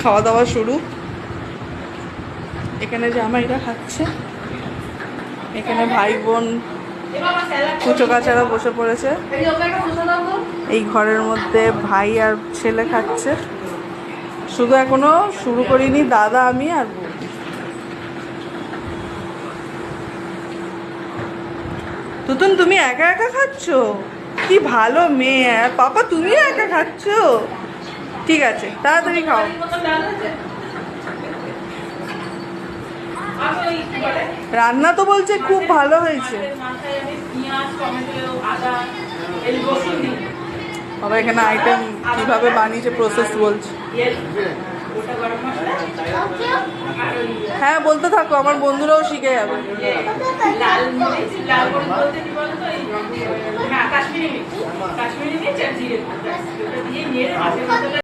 খাওয়া দাওয়া শুরু। এখানে জামাইরা খাচ্ছে, এখানে ভাই বোন কুচো কাচারা বসে পড়েছে। এই ঘরের মধ্যে ভাই আর ছেলে খাচ্ছে। শুধু এখনো শুরু করিনি দাদা, আমি আর বোন। তুতুন তুমি একা একা খাচ্ছ? কি ভালো মেয়ে। আর পাপা তুমিও একা খাচ্ছ? ঠিক আছে, তাড়াতাড়ি খাও। রান্না তো বলছে খুব ভালো হয়েছে। বাবা এখানে আইটেম কিভাবে বানিয়েছে প্রসেস বলছে। হ্যাঁ বলতে থাকো, আমার বন্ধুরাও শিখে যাবে।